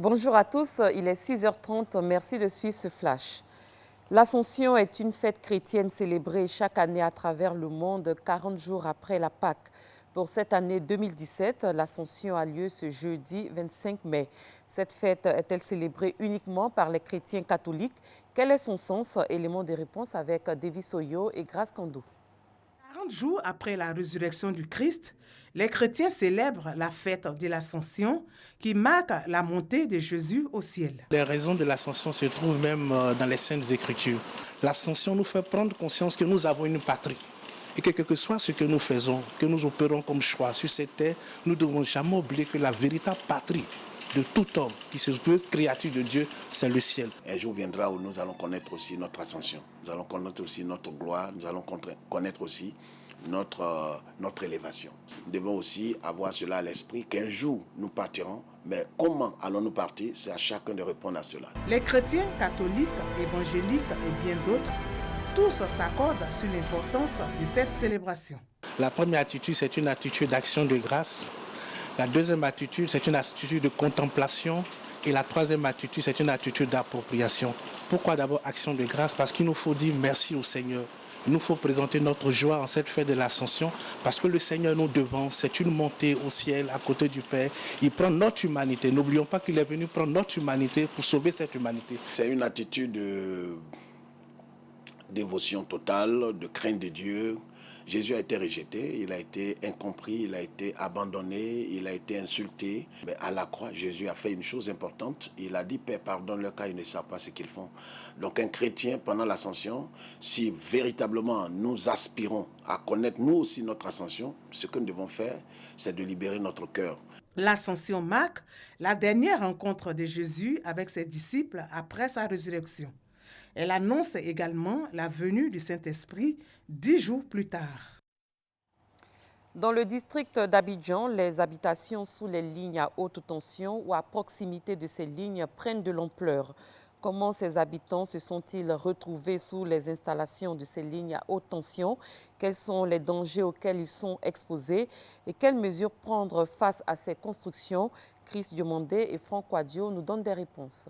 Bonjour à tous, il est 6h30, merci de suivre ce flash. L'Ascension est une fête chrétienne célébrée chaque année à travers le monde, 40 jours après la Pâque. Pour cette année 2017, l'Ascension a lieu ce jeudi 25 mai. Cette fête est-elle célébrée uniquement par les chrétiens catholiques? Quel est son sens? Élément de réponse avec Davis Oyo et Grace Kando. 40 jours après la résurrection du Christ, les chrétiens célèbrent la fête de l'Ascension qui marque la montée de Jésus au ciel. Les raisons de l'Ascension se trouvent même dans les Saintes Écritures. L'Ascension nous fait prendre conscience que nous avons une patrie et que quel que soit ce que nous faisons, que nous opérons comme choix sur cette terre, nous ne devons jamais oublier que la véritable patrie de tout homme qui se veut créature de Dieu, c'est le ciel. Un jour viendra où nous allons connaître aussi notre ascension, nous allons connaître aussi notre gloire, nous allons connaître aussi notre élévation. Nous devons aussi avoir cela à l'esprit qu'un jour nous partirons, mais comment allons-nous partir? C'est à chacun de répondre à cela. Les chrétiens catholiques, évangéliques et bien d'autres, tous s'accordent sur l'importance de cette célébration. La première attitude, c'est une attitude d'action de grâce. La deuxième attitude, c'est une attitude de contemplation. Et la troisième attitude, c'est une attitude d'appropriation. Pourquoi d'abord action de grâce? Parce qu'il nous faut dire merci au Seigneur. Il nous faut présenter notre joie en cette fête de l'Ascension parce que le Seigneur nous devance. C'est une montée au ciel à côté du Père. Il prend notre humanité. N'oublions pas qu'il est venu prendre notre humanité pour sauver cette humanité. C'est une attitude de dévotion totale, de crainte de Dieu. Jésus a été rejeté, il a été incompris, il a été abandonné, il a été insulté. Mais à la croix, Jésus a fait une chose importante. Il a dit, Père, pardonne-leur car ils ne savent pas ce qu'ils font. Donc un chrétien, pendant l'ascension, si véritablement nous aspirons à connaître nous aussi notre ascension, ce que nous devons faire, c'est de libérer notre cœur. L'Ascension marque la dernière rencontre de Jésus avec ses disciples après sa résurrection. Elle annonce également la venue du Saint-Esprit 10 jours plus tard. Dans le district d'Abidjan, les habitations sous les lignes à haute tension ou à proximité de ces lignes prennent de l'ampleur. Comment ces habitants se sont-ils retrouvés sous les installations de ces lignes à haute tension? Quels sont les dangers auxquels ils sont exposés? Et quelles mesures prendre face à ces constructions? Chris Diomandé et Franck Wadio nous donnent des réponses.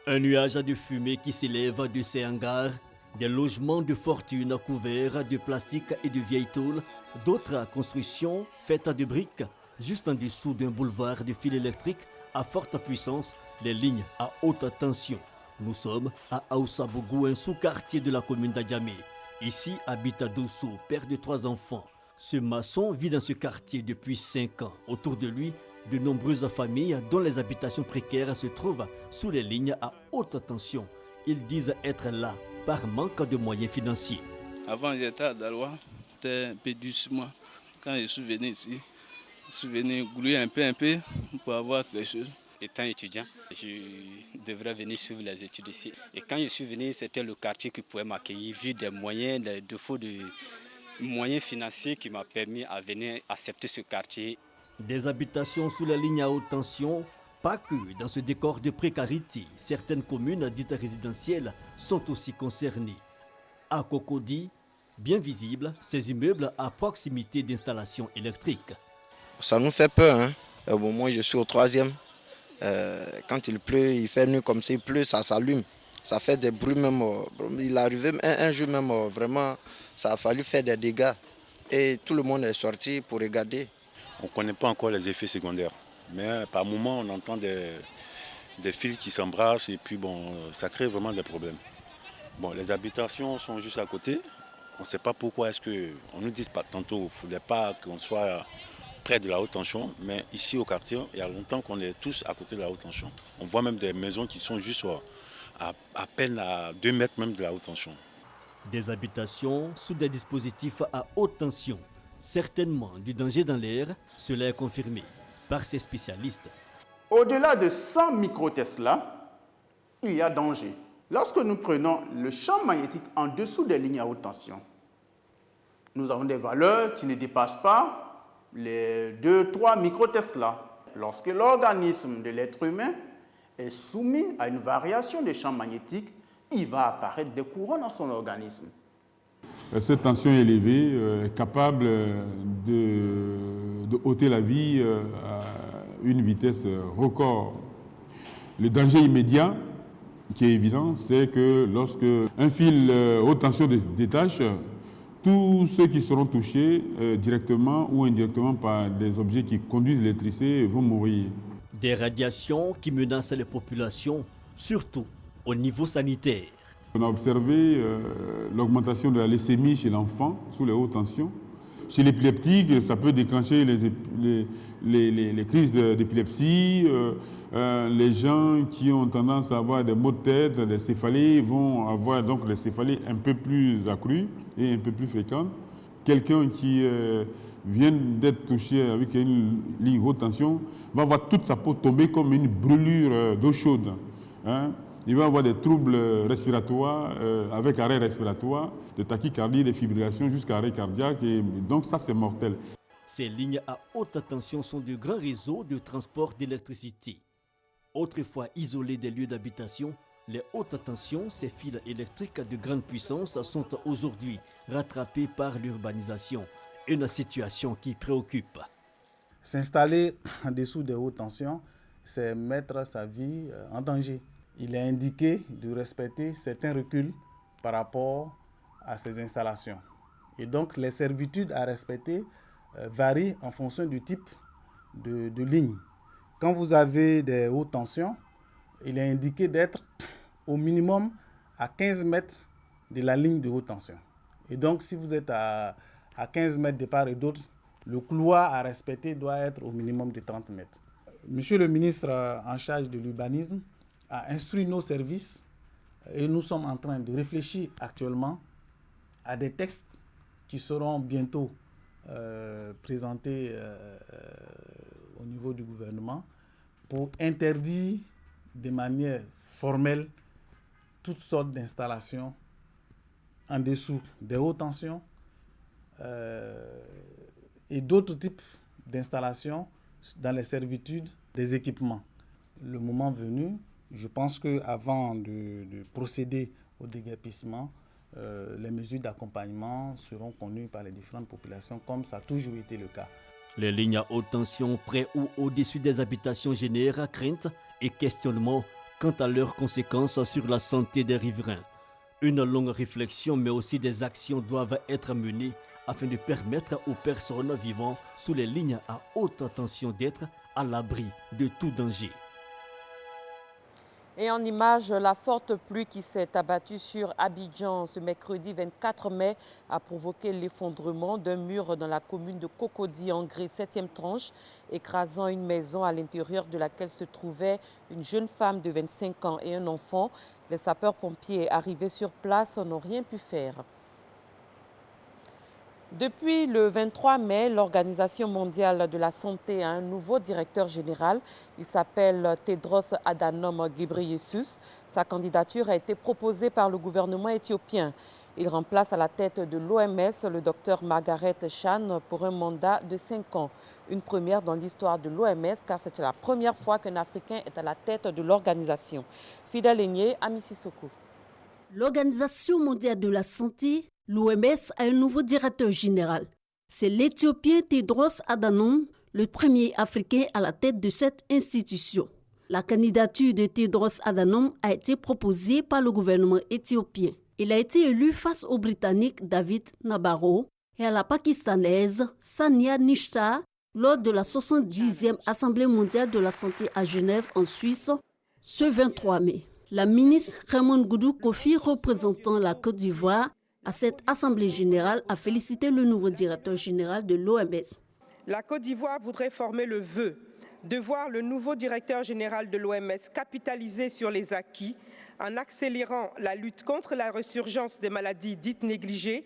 Un nuage de fumée qui s'élève de ces hangars, des logements de fortune couverts de plastique et de vieilles tôles, d'autres constructions faites de briques, juste en dessous d'un boulevard de fils électriques à forte puissance, les lignes à haute tension. Nous sommes à Aoussabougou, un sous-quartier de la commune d'Adjamé. Ici habite Dosso, père de 3 enfants. Ce maçon vit dans ce quartier depuis 5 ans. Autour de lui, de nombreuses familles dont les habitations précaires se trouvent sous les lignes à haute tension. Ils disent être là par manque de moyens financiers. Avant, j'étais à Daloa, c'était un peu doucement. Quand je suis venu ici, je suis venu grouiller un peu pour avoir quelque chose. Étant étudiant, je devrais venir suivre les études ici. Et quand je suis venu, c'était le quartier qui pouvait m'accueillir, vu des moyens, des défauts de moyens financiers qui m'ont permis à venir accepter ce quartier. Des habitations sous la ligne à haute tension, pas que dans ce décor de précarité. Certaines communes dites résidentielles sont aussi concernées. À Cocody, bien visible, ces immeubles à proximité d'installations électriques. Ça nous fait peur, hein? Bon, moi je suis au 3e. Quand il pleut, il fait nuit comme ça, il pleut, ça s'allume. Ça fait des bruits même. Il est arrivé un jour même, vraiment, ça a fallu faire des dégâts. Et tout le monde est sorti pour regarder. On ne connaît pas encore les effets secondaires. Mais par moments, on entend des fils qui s'embrassent et puis bon, ça crée vraiment des problèmes. Bon, les habitations sont juste à côté. On ne sait pas pourquoi est-ce qu'on nous dit pas tantôt qu'il ne faudrait pas qu'on soit près de la haute tension. Mais ici au quartier, il y a longtemps qu'on est tous à côté de la haute tension. On voit même des maisons qui sont juste à peine à 2 mètres même de la haute tension. Des habitations sous des dispositifs à haute tension. Certainement du danger dans l'air, cela est confirmé par ces spécialistes. Au-delà de 100 microtesla, il y a danger. Lorsque nous prenons le champ magnétique en dessous des lignes à haute tension, nous avons des valeurs qui ne dépassent pas les 2-3 microtesla. Lorsque l'organisme de l'être humain est soumis à une variation des champs magnétiques, il va apparaître des courants dans son organisme. Cette tension élevée est capable de ôter la vie une vitesse record. Le danger immédiat qui est évident, c'est que lorsque un fil haute tension se détache, tous ceux qui seront touchés directement ou indirectement par des objets qui conduisent l'électricité vont mourir. Des radiations qui menacent les populations, surtout au niveau sanitaire. On a observé l'augmentation de la leucémie chez l'enfant sous les hautes tensions. Chez l'épileptique, ça peut déclencher les crises d'épilepsie. Les gens qui ont tendance à avoir des maux de tête, des céphalées, vont avoir donc des céphalées un peu plus accrues et un peu plus fréquentes. Quelqu'un qui vient d'être touché avec une ligne haute tension va voir toute sa peau tomber comme une brûlure d'eau chaude. Hein. Il va avoir des troubles respiratoires avec arrêt respiratoire, des tachycardies, des fibrillations jusqu'à arrêt cardiaque. Et donc ça, c'est mortel. Ces lignes à haute tension sont de grands réseaux de transport d'électricité. Autrefois isolés des lieux d'habitation, les hautes tensions, ces fils électriques de grande puissance, sont aujourd'hui rattrapés par l'urbanisation. Une situation qui préoccupe. S'installer en dessous des hautes tensions, c'est mettre sa vie en danger. Il est indiqué de respecter certains reculs par rapport à ces installations. Et donc les servitudes à respecter varient en fonction du type de ligne. Quand vous avez des hautes tensions, il est indiqué d'être au minimum à 15 mètres de la ligne de haute tension. Et donc si vous êtes à 15 mètres de part et d'autre, le couloir à respecter doit être au minimum de 30 mètres. Monsieur le ministre en charge de l'urbanisme a instruit nos services et nous sommes en train de réfléchir actuellement à des textes qui seront bientôt présentés au niveau du gouvernement pour interdire de manière formelle toutes sortes d'installations en dessous des hautes tensions et d'autres types d'installations dans les servitudes des équipements. Le moment venu, je pense qu'avant de procéder au déguerpissement, les mesures d'accompagnement seront connues par les différentes populations, comme ça a toujours été le cas. Les lignes à haute tension près ou au-dessus des habitations génèrent crainte et questionnement quant à leurs conséquences sur la santé des riverains. Une longue réflexion mais aussi des actions doivent être menées afin de permettre aux personnes vivant sous les lignes à haute tension d'être à l'abri de tout danger. Et en image, la forte pluie qui s'est abattue sur Abidjan ce mercredi 24 mai a provoqué l'effondrement d'un mur dans la commune de Cocody en Gré 7e tranche, écrasant une maison à l'intérieur de laquelle se trouvait une jeune femme de 25 ans et un enfant. Les sapeurs-pompiers arrivés sur place n'ont rien pu faire. Depuis le 23 mai, l'Organisation mondiale de la santé a un nouveau directeur général. Il s'appelle Tedros Adhanom Ghebreyesus. Sa candidature a été proposée par le gouvernement éthiopien. Il remplace à la tête de l'OMS le docteur Margaret Chan pour un mandat de 5 ans. Une première dans l'histoire de l'OMS car c'est la première fois qu'un Africain est à la tête de l'organisation. Fidèle Aigné, Ami Sissoko. L'Organisation mondiale de la santé, l'OMS, a un nouveau directeur général. C'est l'Éthiopien Tedros Adhanom, le premier Africain à la tête de cette institution. La candidature de Tedros Adhanom a été proposée par le gouvernement éthiopien. Il a été élu face au Britannique David Nabarro et à la Pakistanaise Sania Nishtar lors de la 70e Assemblée mondiale de la santé à Genève en Suisse ce 23 mai. La ministre Raymond Goudou Kofi, représentant la Côte d'Ivoire à cette Assemblée générale, a félicité le nouveau directeur général de l'OMS. La Côte d'Ivoire voudrait former le vœu de voir le nouveau directeur général de l'OMS capitaliser sur les acquis en accélérant la lutte contre la résurgence des maladies dites négligées,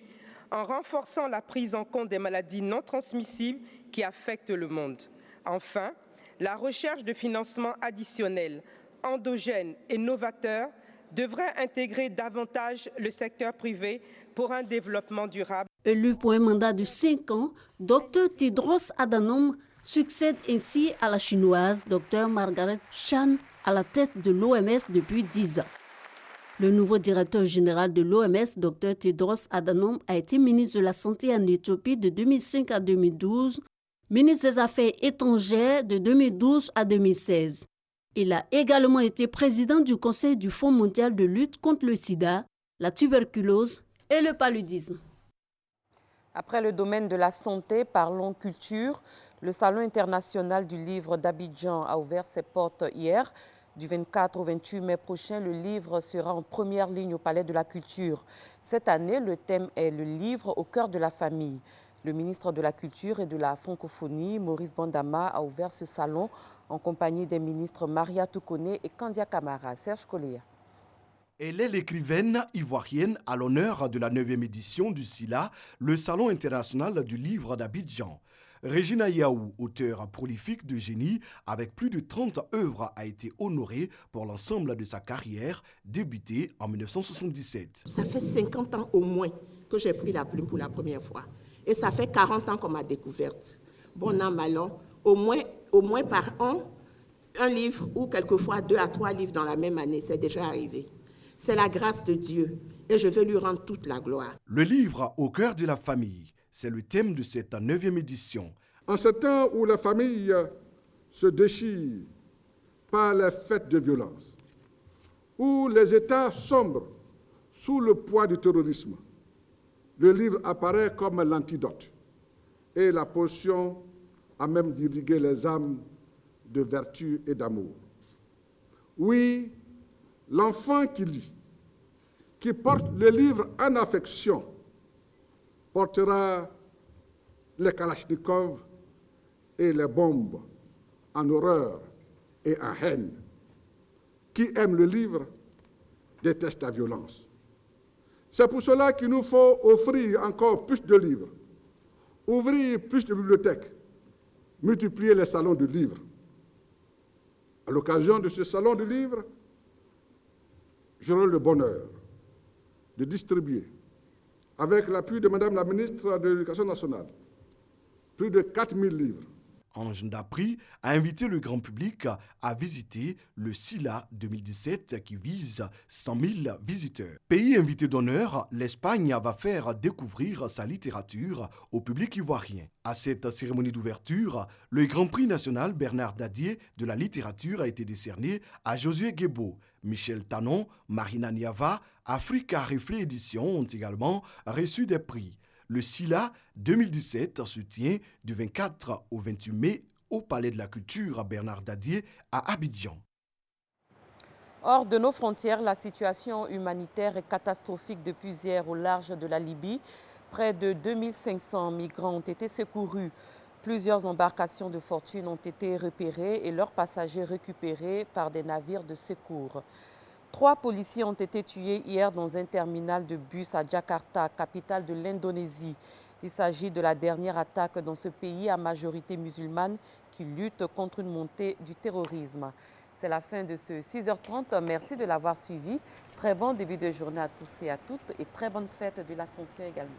en renforçant la prise en compte des maladies non transmissibles qui affectent le monde. Enfin, la recherche de financement additionnel, endogène et novateur devrait intégrer davantage le secteur privé pour un développement durable. Élu pour un mandat de 5 ans, Dr Tedros Adhanom succède ainsi à la chinoise Dr Margaret Chan à la tête de l'OMS depuis 10 ans. Le nouveau directeur général de l'OMS, Dr Tedros Adhanom, a été ministre de la Santé en Éthiopie de 2005 à 2012, ministre des Affaires étrangères de 2012 à 2016. Il a également été président du Conseil du Fonds mondial de lutte contre le sida, la tuberculose et le paludisme. Après le domaine de la santé, parlons culture. Le Salon international du livre d'Abidjan a ouvert ses portes hier. Du 24 au 28 mai prochain, le livre sera en première ligne au Palais de la Culture. Cette année, le thème est le livre au cœur de la famille. Le ministre de la Culture et de la Francophonie, Maurice Bandama, a ouvert ce salon en compagnie des ministres Maria Toukoné et Kandia Kamara. Serge Koléa. Elle est l'écrivaine ivoirienne à l'honneur de la 9e édition du SILA, le Salon international du livre d'Abidjan. Regina Yaou, auteure prolifique de génie, avec plus de 30 œuvres, a été honorée pour l'ensemble de sa carrière, débutée en 1977. Ça fait 50 ans au moins que j'ai pris la plume pour la première fois. Et ça fait 40 ans qu'on m'a découverte. Bon an, mal an, au moins par an, un livre ou quelquefois 2 à 3 livres dans la même année, c'est déjà arrivé. C'est la grâce de Dieu et je veux lui rendre toute la gloire. Le livre au cœur de la famille, c'est le thème de cette 9e édition. En ce temps où la famille se déchire par les faits de violence, où les États sombrent sous le poids du terrorisme, le livre apparaît comme l'antidote et la potion à même d'irriguer les âmes de vertu et d'amour. Oui, l'enfant qui lit, qui porte le livre en affection, portera les kalachnikovs et les bombes en horreur et en haine. Qui aime le livre déteste la violence. C'est pour cela qu'il nous faut offrir encore plus de livres, ouvrir plus de bibliothèques, multiplier les salons de livres. À l'occasion de ce salon de livres, j'aurai le bonheur de distribuer, avec l'appui de Madame la ministre de l'Éducation nationale, plus de 4000 livres. Ange Ndapri a invité le grand public à visiter le SILA 2017 qui vise 100 000 visiteurs. Pays invité d'honneur, l'Espagne va faire découvrir sa littérature au public ivoirien. À cette cérémonie d'ouverture, le Grand Prix national Bernard Dadier de la littérature a été décerné à Josué Guébo. Michel Tanon, Marina Niava, Africa Reflet Édition ont également reçu des prix. Le SILA 2017 se tient du 24 au 28 mai au Palais de la Culture à Bernard Dadier à Abidjan. Hors de nos frontières, la situation humanitaire est catastrophique depuis hier au large de la Libye. Près de 2500 migrants ont été secourus. Plusieurs embarcations de fortune ont été repérées et leurs passagers récupérés par des navires de secours. 3 policiers ont été tués hier dans un terminal de bus à Jakarta, capitale de l'Indonésie. Il s'agit de la dernière attaque dans ce pays à majorité musulmane qui lutte contre une montée du terrorisme. C'est la fin de ce 6h30. Merci de l'avoir suivi. Très bon début de journée à tous et à toutes et très bonne fête de l'Ascension également.